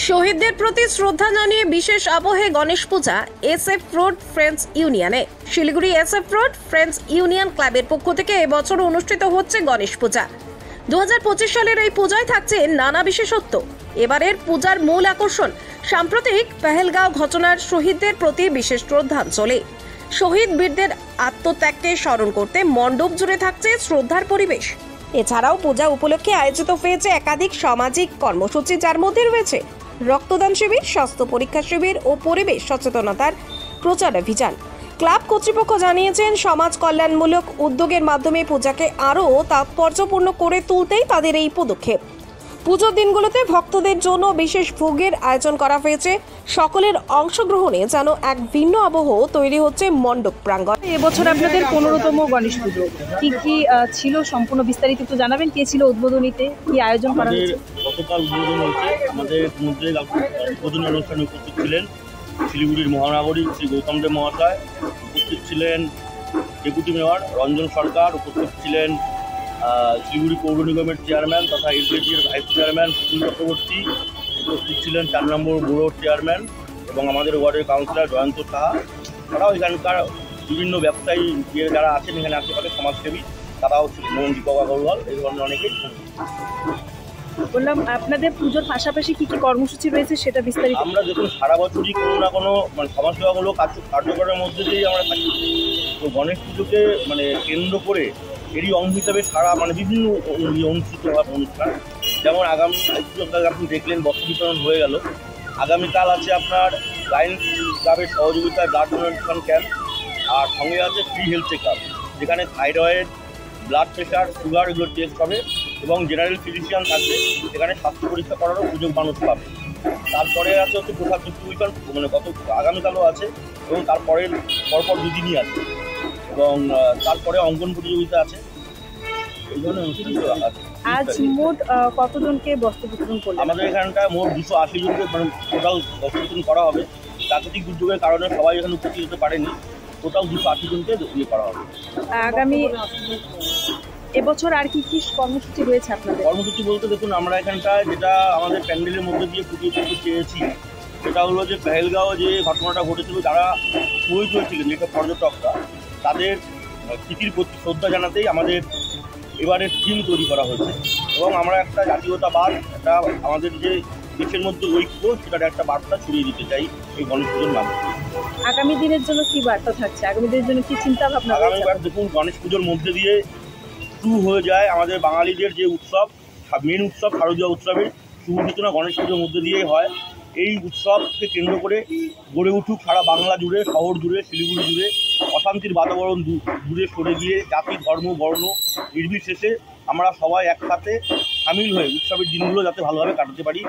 শহীদদের প্রতি শ্রদ্ধা জানিয়ে বিশেষ আবহে গণেশ পূজা SF রোড ফ্রেন্ডস ইউনিয়নে। Siliguri SF road friends union ক্লাবের পক্ষ থেকে এবছর অনুষ্ঠিত হচ্ছে গণেশ পূজা। 2025 সালের এই পূজায় থাকছে নানা বিশেষত্ব। এবারের পূজার মূল আকর্ষণ সাম্প্রতিক পেহেলগাঁও ঘটনার শহীদদের প্রতি বিশেষ শ্রদ্ধাঞ্জলি। শহীদ বীরদের আত্মত্যাগকে স্মরণ করতে মণ্ডপ জুড়ে থাকছে শ্রদ্ধার পরিবেশ। এছাড়াও পূজা উপলক্ষে আয়োজিত হয়েছে একাধিক সামাজিক কর্মসূচি, যার মধ্যে রয়েছে রক্তদান শিবির, স্বাস্থ্য পরীক্ষা শিবির ও পরিবেশ সচেতনতার প্রচার অভিযান। ক্লাব কর্তৃপক্ষ জানিয়েছেন, সমাজ কল্যাণমূলক উদ্যোগের মাধ্যমে পূজাকে আরও তাৎপর্যপূর্ণ করে তুলতেই তাদের এই পদক্ষেপ। পুজোর দিনগুলোতে ভক্তদের জন্য বিশেষ ভোগের আয়োজন করা হয়েছে। সকলের অংশগ্রহণে যেন এক ভিন্ন আবহ তৈরি হচ্ছে মণ্ডপ প্রাঙ্গণ। এবছর আপনাদের 15তম গণেশ পুজো, কি কি ছিল সম্পূর্ণ বিস্তারিত একটু জানাবেন? কে ছিল উদ্বোধনীতে, কি আয়োজন করা হয়েছে? গতকাল উদ্বোধন হয়েছে। আমাদের মধ্যে উদ্বোধনী অনুষ্ঠানে উপস্থিত ছিলেন শিলিগুড়ির মহানগরী শ্রী গৌতম দেব মহাশয়, উপস্থিত ছিলেন ডেপুটি মেয়র রঞ্জন সরকার, উপস্থিত ছিলেন শিলিগুড়ি পৌর নিগমের চেয়ারম্যান তথা এসডিজির ভাইস চেয়ারম্যান সুনীল চক্রবর্তী, উপস্থিত ছিলেন 4 নম্বর ব্যুরোর চেয়ারম্যান এবং আমাদের ওয়ার্ডের কাউন্সিলর জয়ন্ত সাহা। তারাও এখানকার বিভিন্ন ব্যবসায়ী যারা আছেন এখানে আশেপাশে সমাজসেবী তারাও ছিলেন, এবং দীপক আগরওয়াল, এই ধরনের অনেকেই। বললাম, আপনাদের পুজোর পাশাপাশি কি কি কর্মসূচি রয়েছে সেটা বিস্তারিত। আমরা দেখুন সারা বছরই কোনো না কোনো সমাজসেবামূলক কার্যক্রমের মধ্যে দিয়েই আমরা থাকি। তো গণেশ পুজোকে কেন্দ্র করে এরই অঙ্গ হিসাবে সারা বিভিন্ন অনুষ্ঠিত হওয়ার অনুষ্ঠান। যেমন আগামী আপনি দেখলেন বস্ত্র বিতরণ হয়ে গেল। আগামীকাল আছে আপনার লায়ন্স ক্লাবের সহযোগিতায় ব্লাড ডোনেশন ক্যাম্প, আর সঙ্গে আছে ফ্রি হেলথ চেক আপ, যেখানে থাইরয়েড, ব্লাড প্রেশার, সুগার এগুলো টেস্ট হবে এবং জেনারেল ফিজিশিয়ান থাকবে, সেখানে স্বাস্থ্য পরীক্ষা করারও সুযোগ মানুষ পাবে। তারপরে আছে হচ্ছে প্রসাদ ডিস্ট্রিবিউশন, আগামীকালও আছে, এবং তারপরের পরপর দুদিনই আছে, এবং তারপরে অঙ্কন প্রতিযোগিতা আছে। এই ধরনের অনুষ্ঠানগুলো আছে। আজ মোট কতজনকে বস্ত্র বিতরণ করলেন? আমাদের এখানটায় মোট 280 জনকে টোটাল বস্ত্র বিতরণ করা হবে। প্রাকৃতিক দুর্যোগের কারণে সবাই এখানে উপস্থিত হতে পারেনি। টোটাল 280 জনকে করা হবে। আগামী এবছর আর কি কি কর্মসূচি রয়েছে আপনাদের? কর্মসূচি বলতে দেখুন, আমরা এখানটায় যেটা আমাদের প্যান্ডেলের মধ্যে দিয়ে ফুটিয়ে তুলতে চেয়েছি সেটা হলো যে পেহেলগাঁও যে ঘটনাটা ঘটেছিল, যারা শহীদ হয়েছিলেন যেটা পর্যটকরা, তাদের স্মৃতির প্রতি শ্রদ্ধা জানাতেই আমাদের এবারের থিম তৈরি করা হয়েছে। এবং আমরা একটা জাতীয়তাবাদ, একটা আমাদের যে দেশের মধ্যে ঐক্য, সেটার একটা বার্তা ছড়িয়ে দিতে চাই এই গণেশ পুজোর মাধ্যমে। আগামী দিনের জন্য কি বার্তা থাকছে? আগামী দিনের জন্য কি চিন্তা ভাবনা? আগামীবার দেখুন, গণেশ পুজোর মধ্যে দিয়ে শুরু হয়ে যায় আমাদের বাঙালিদের যে উৎসব, মেন উৎসব শারদীয় উৎসবের শুভ সূচনা গণেশ পুজোর মধ্যে দিয়েই হয়। এই উৎসবকে কেন্দ্র করে গড়ে উঠুক সারা বাংলা জুড়ে, শহর জুড়ে, শিলিগুড়ি জুড়ে অশান্তির বাতাবরণ দূরে সরে গিয়ে জাতি, ধর্ম, বর্ণ নির্বিশেষে আমরা সবাই একসাথে সামিল হয়ে উৎসবের দিনগুলো যাতে ভালোভাবে কাটাতে পারি,